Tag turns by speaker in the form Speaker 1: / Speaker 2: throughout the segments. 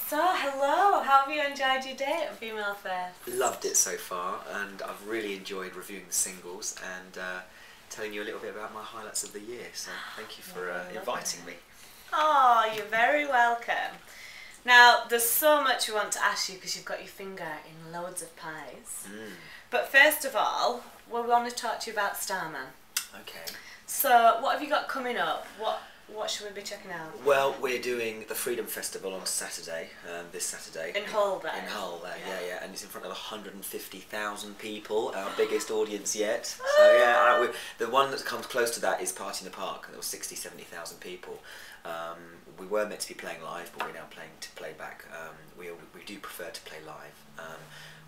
Speaker 1: So, hello, how have you enjoyed your day at Female First?
Speaker 2: Loved it so far, and I've really enjoyed reviewing the singles and telling you a little bit about my highlights of the year, so thank you for inviting me.
Speaker 1: Oh, you're very welcome. Now, there's so much we want to ask you because you've got your finger in loads of pies. But first of all, we want to talk to you about Starman.
Speaker 2: Okay.
Speaker 1: So, what have you got coming up? What should we be checking out?
Speaker 2: Well, we're doing the Freedom Festival on Saturday, this Saturday.
Speaker 1: In Hull, there?
Speaker 2: In Hull, yeah, and it's in front of 150,000 people, our biggest audience yet. So yeah, the one that comes close to that is Party in the Park, there was 60,000-70,000 people. We were meant to be playing live, but we're now playing to playback. We do prefer to play live.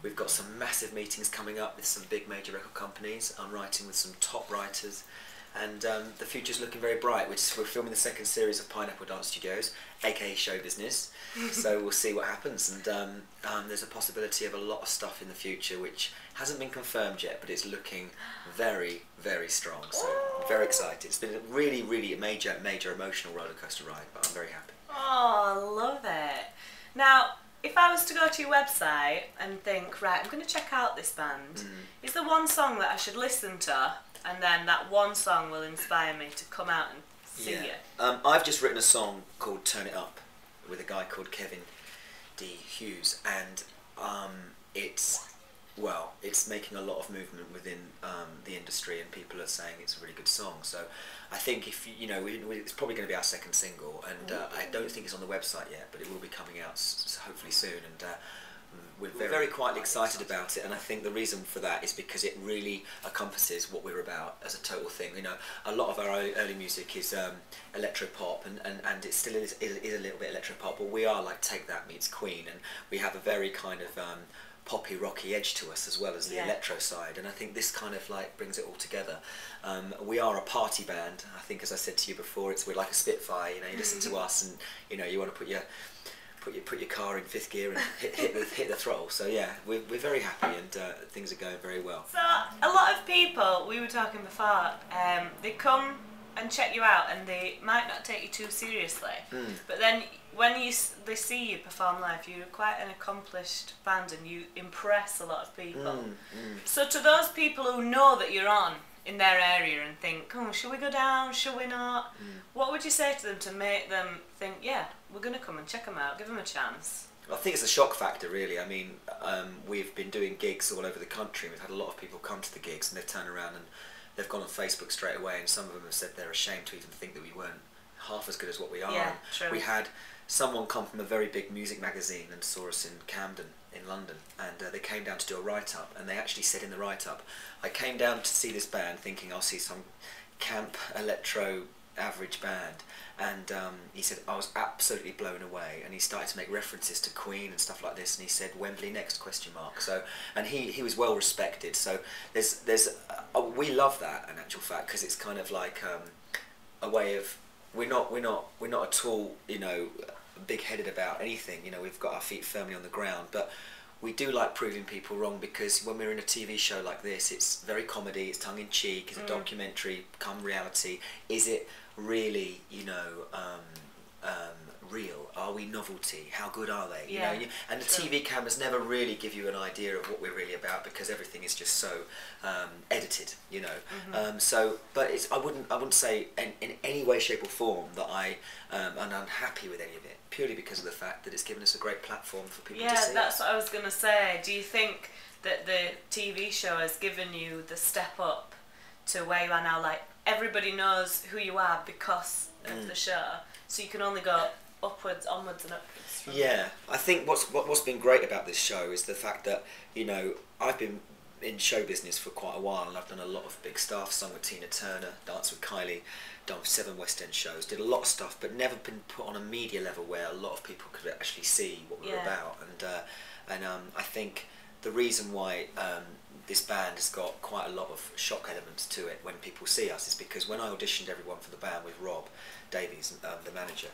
Speaker 2: We've got some massive meetings coming up with some big major record companies. I'm writing with some top writers. And the future's looking very bright. We're filming the second series of Pineapple Dance Studios, aka Show Business. So we'll see what happens. And there's a possibility of a lot of stuff in the future, which hasn't been confirmed yet, but it's looking very, very strong. So I'm very excited. It's been a really, really major emotional roller coaster ride, but I'm very happy.
Speaker 1: Oh, I love it. Now, if I was to go to your website and think, right, I'm going to check out this band, is there one song that I should listen to? And then that one song will inspire me to come out and see you.
Speaker 2: I've just written a song called Turn It Up with a guy called Kevin D. Hughes, and it's making a lot of movement within the industry, and people are saying it's a really good song. So I think if it's probably going to be our second single, and I don't think it's on the website yet, but it will be coming out hopefully soon. And we're very quietly excited about it, and I think the reason for that is because it really encompasses what we're about as a total thing. You know, a lot of our early music is electro pop, and it still is a little bit electro pop, but we are like Take That meets Queen, and we have a very kind of poppy, rocky edge to us as well as the electro side, and I think this kind of like brings it all together. We are a party band. I think, as I said to you before, we're like a Spitfire. You know, you listen to us, and you want to put your car in fifth gear and hit the throttle. So yeah, we're very happy, and things are going very well.
Speaker 1: So a lot of people, we were talking before, they come and check you out and they might not take you too seriously, but then when they see you perform live, you're quite an accomplished band and you impress a lot of people. So to those people who know that you're on in their area and think, oh, should we go down, should we not? What would you say to them to make them think, yeah, we're going to come and check them out, give them a chance?
Speaker 2: I think it's a shock factor, really. I mean, we've been doing gigs all over the country. We've had a lot of people come to the gigs, and they've turned around and they've gone on Facebook straight away, and some of them have said they're ashamed to even think that we weren't half as good as what we are.
Speaker 1: Yeah, true.
Speaker 2: We had someone come from a very big music magazine and saw us in Camden in London, and they came down to do a write-up, and they actually said in the write-up, I came down to see this band thinking I'll see some camp electro average band, and he said I was absolutely blown away, and he started to make references to Queen and stuff like this, and he said Wembley next question mark. So, and he was well respected. So there's we love that in actual fact, because it's kind of like a way of we're not at all big-headed about anything. We've got our feet firmly on the ground, but we do like proving people wrong, because when we're in a TV show like this, it's very comedy, it's tongue-in-cheek, it's a documentary come reality. Is it really real? Are we novelty? How good are they? And the TV cameras never really give you an idea of what we're really about, because everything is just so edited, so, but I wouldn't say in any way, shape or form that I am unhappy with any of it, purely because of the fact that it's given us a great platform for people to see.
Speaker 1: Yeah, that's what I was going to say. Do you think that the TV show has given you the step up to where you are now? Like, everybody knows who you are because of the show, so you can only go upwards, onwards and upwards.
Speaker 2: Yeah, I think what's been great about this show is the fact that I've been in show business for quite a while, and I've done a lot of big stuff, sung with Tina Turner, danced with Kylie, done 7 West End shows, did a lot of stuff, but never been put on a media level where a lot of people could actually see what we were about. And I think the reason why this band has got quite a lot of shock elements to it when people see us is because when I auditioned everyone for the band with Rob Davies, the manager,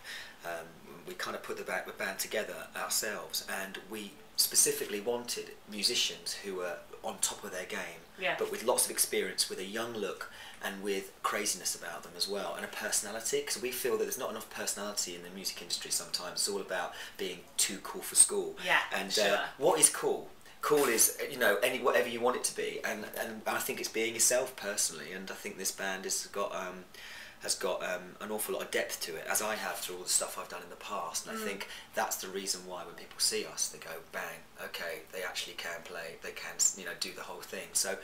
Speaker 2: we kind of put the band together ourselves, and we specifically wanted musicians who were on top of their game,
Speaker 1: Yeah.
Speaker 2: but with lots of experience, with a young look, and with craziness about them as well, and a personality, because we feel that there's not enough personality in the music industry sometimes. It's all about being too cool for school.
Speaker 1: Yeah,
Speaker 2: and
Speaker 1: sure.
Speaker 2: what is cool? Cool is, you know, whatever you want it to be, and I think it's being yourself personally, and I think this band has got an awful lot of depth to it, as I have through all the stuff I've done in the past, and I think that's the reason why when people see us, they go, bang, okay, they actually can play, they can, you know, do the whole thing. So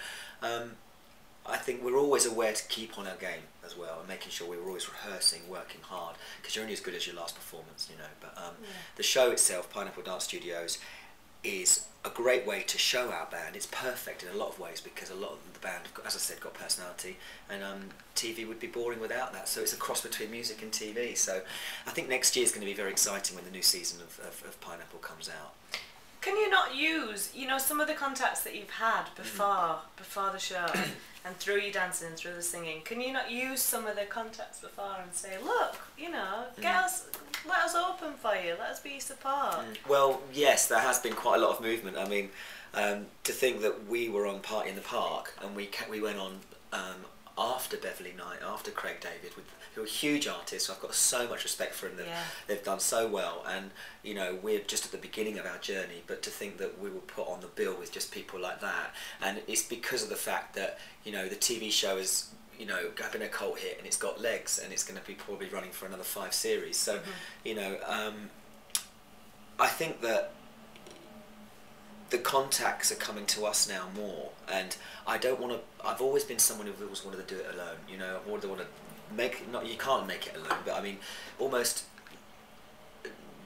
Speaker 2: I think we're always aware to keep on our game as well, and making sure we're always rehearsing, working hard, because you're only as good as your last performance, you know. But the show itself, Pineapple Dance Studios, is a great way to show our band. It's perfect in a lot of ways, because a lot of the band, as I said, got personality, and TV would be boring without that. So it's a cross between music and TV. So I think next year is going to be very exciting when the new season of Pineapple comes out.
Speaker 1: Can you not use, you know, some of the contacts that you've had before the show and through your dancing and through the singing, can you not use some of the contacts before and say, look, you know, let us open for you, let us be your support?
Speaker 2: Well, yes, there has been quite a lot of movement. I mean, to think that we were on Party in the Park, and we went on after Beverly Knight, after Craig David, who are huge artists. So I've got so much respect for them. They've done so well, and you know, we're just at the beginning of our journey. But to think that we were put on the bill with just people like that, and it's because of the fact that, you know, the TV show is, you know, been a cult hit, and it's got legs, and it's going to be probably running for another 5 series. So, you know, I think that the contacts are coming to us now more, and I don't want to. I've always been someone who always wanted to do it alone. You know, I always want to make. Not you can't make it alone, but I mean, almost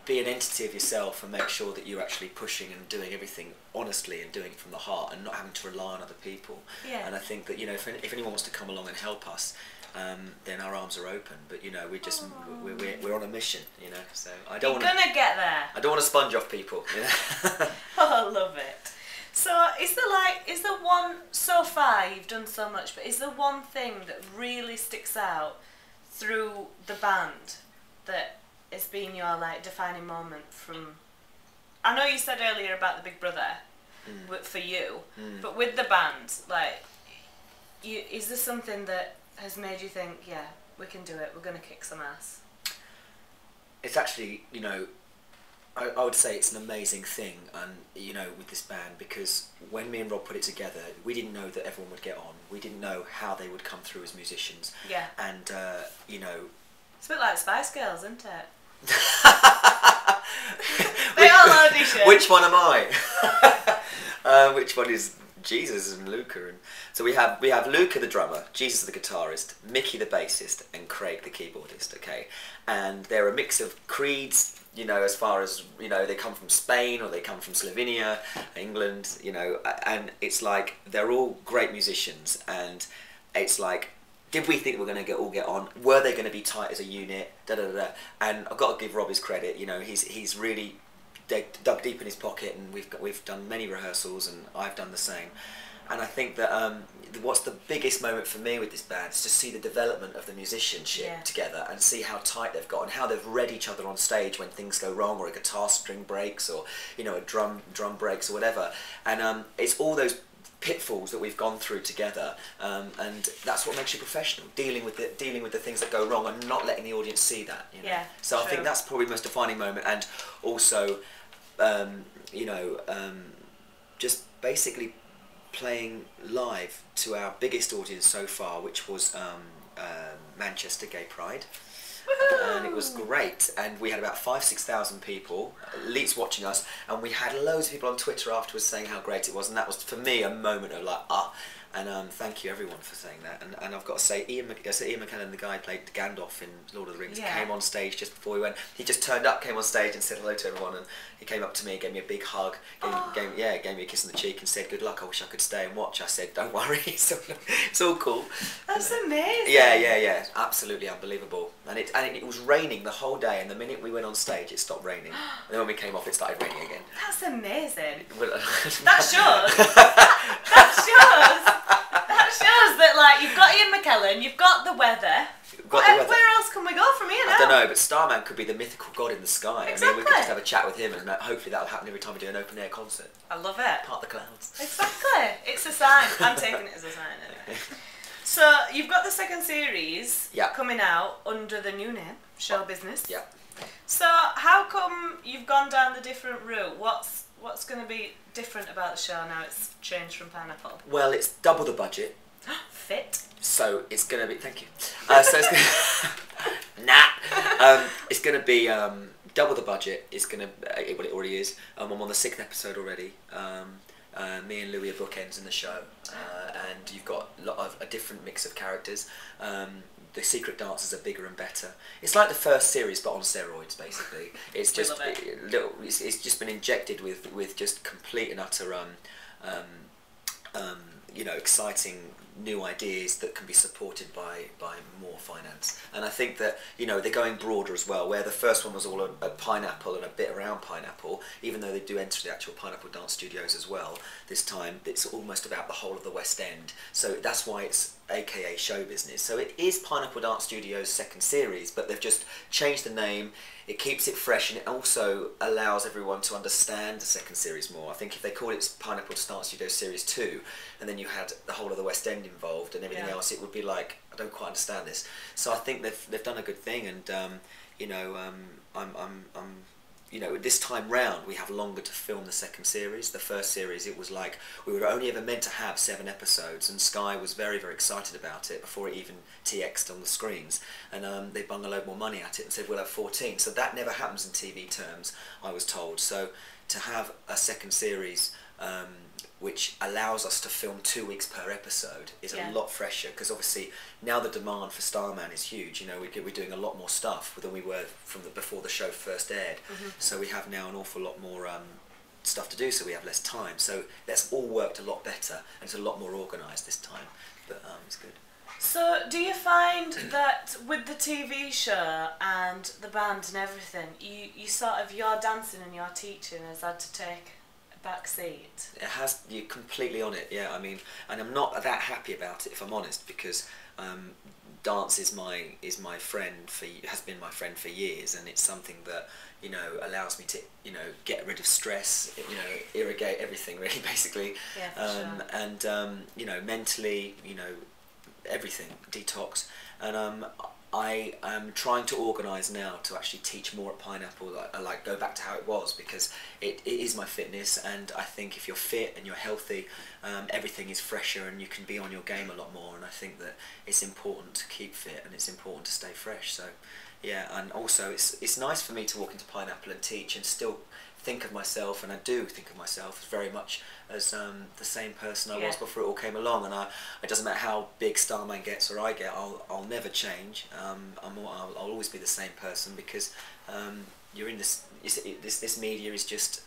Speaker 2: be an entity of yourself and make sure that you're actually pushing and doing everything honestly and doing it from the heart, and not having to rely on other people.
Speaker 1: Yeah.
Speaker 2: And I think that, you know, if anyone wants to come along and help us, then our arms are open. But you know, we're on a mission. You know, so I don't.
Speaker 1: You're gonna get there.
Speaker 2: I don't want to sponge off people. You know?
Speaker 1: Oh, I love it. So is there one, so far you've done so much, but is there one thing that really sticks out through the band that has been your like defining moment from? I know you said earlier about the Big Brother for you, but with the band, like, is there something that has made you think, yeah, we can do it, we're going to kick some ass?
Speaker 2: It's actually, you know, I would say it's an amazing thing, and you know, with this band, because when me and Rob put it together, we didn't know that everyone would get on. We didn't know how they would come through as musicians. Yeah. And you know,
Speaker 1: it's a bit like Spice Girls, isn't it? They all audition.
Speaker 2: Which one am I? Which one is Jesus and Luca? And so we have Luca the drummer, Jesus the guitarist, Mickey the bassist, and Craig the keyboardist. Okay, and they're a mix of creeds. You know, as far as, you know, they come from Spain or they come from Slovenia, England. You know, and it's like they're all great musicians, and it's like, did we think we were going to all get on? Were they going to be tight as a unit? Da da da. And I've got to give Rob his credit. You know, he's really dug deep in his pocket, and we've done many rehearsals, and I've done the same. And I think that what's the biggest moment for me with this band is to see the development of the musicianship together, and see how tight they've got, and how they've read each other on stage when things go wrong, or a guitar string breaks, or, you know, a drum breaks or whatever. And it's all those pitfalls that we've gone through together, and that's what makes you professional, dealing with the things that go wrong and not letting the audience see that, you know? Yeah, so true. I think that's probably the most defining moment, and also you know, just basically playing live to our biggest audience so far, which was Manchester Gay Pride. And it was great, and we had about 5,000–6,000 people at least watching us, and we had loads of people on Twitter afterwards saying how great it was, and that was for me a moment of like, and thank you everyone for saying that. And I've got to say, Ian McKellen, the guy who played Gandalf in Lord of the Rings, came on stage just before we went. He just turned up, came on stage and said hello to everyone, and he came up to me, gave me a big hug, gave me a kiss on the cheek and said, good luck, I wish I could stay and watch. I said, don't worry, it's all cool.
Speaker 1: That's amazing.
Speaker 2: Yeah, absolutely unbelievable. And it was raining the whole day, and the minute we went on stage it stopped raining, and then when we came off it started raining again.
Speaker 1: That's amazing. That shows that, like, you've got Ian McKellen, you've got the weather, Where else can we go from here now?
Speaker 2: I don't know, but Starman could be the mythical god in the sky.
Speaker 1: Exactly.
Speaker 2: I mean, we could just have a chat with him, and hopefully that'll happen every time we do an open air concert.
Speaker 1: I love it.
Speaker 2: Part of the clouds.
Speaker 1: Exactly. It's a sign. I'm taking it as a sign anyway. So you've got the second series coming out under the new name, Show Business.
Speaker 2: Yeah.
Speaker 1: So how come you've gone down the different route? What's going to be different about the show now it's changed from Pineapple?
Speaker 2: Well, it's double the budget.
Speaker 1: Fit.
Speaker 2: So it's going to be... Thank you. So it's gonna, it's going to be double the budget. It's going to... well, it already is. I'm on the 6th episode already. Me and Louis are bookends in the show. And you've got a different mix of characters. The secret dancers are bigger and better. It's like the first series, but on steroids, basically. It's just it's just been injected with just complete and utter exciting new ideas that can be supported by more finance. And I think that they're going broader as well. Where the first one was all a Pineapple and a bit around Pineapple, even though they do enter the actual Pineapple Dance Studios as well. This time it's almost about the whole of the West End. So that's why it's AKA Show Business. So it is Pineapple Dance Studios' second series, but they've just changed the name. It keeps it fresh, and it also allows everyone to understand the second series more. I think if they called it Pineapple Dance Studios Series 2, and then you had the whole of the West End involved and everything else, it would be like, I don't quite understand this. So I think they've done a good thing, and this time round we have longer to film the second series. The first series, it was like we were only ever meant to have 7 episodes, and Sky was very, very excited about it before it even TX'd on the screens, and they bung a load more money at it and said we'll have 14. So that never happens in TV terms, I was told. So to have a second series which allows us to film 2 weeks per episode is a lot fresher, because obviously now the demand for Starman is huge. We're doing a lot more stuff than we were before the show first aired. So we have now an awful lot more stuff to do, so we have less time. So that's all worked a lot better, and it's a lot more organised this time, but it's good.
Speaker 1: So do you find that with the TV show and the band and everything, you sort of, your dancing and your teaching has had to take back seat?
Speaker 2: It has. You're completely on it. Yeah, I mean, and I'm not that happy about it, if I'm honest, because dance is my friend has been my friend for years, and it's something that allows me to get rid of stress, irrigate everything really, basically.
Speaker 1: Yeah, for sure.
Speaker 2: And mentally, everything, detox, and I am trying to organise now to actually teach more at Pineapple, like go back to how it was, because it is my fitness, and I think if you're fit and you're healthy, everything is fresher and you can be on your game a lot more, and I think that it's important to keep fit and it's important to stay fresh. So yeah, and also it's nice for me to walk into Pineapple and teach and still think of myself, and I do think of myself as very much as the same person I was before it all came along, and it doesn't matter how big Starman gets or I get, I'll never change. I'll always be the same person, because you're in this media is just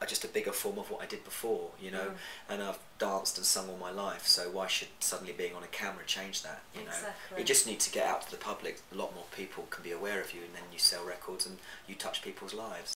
Speaker 2: just a bigger form of what I did before, and I've danced and sung all my life, so why should suddenly being on a camera change that?
Speaker 1: Exactly.
Speaker 2: You just need to get out to the public. A lot more people can be aware of you, and then you sell records and you touch people's lives.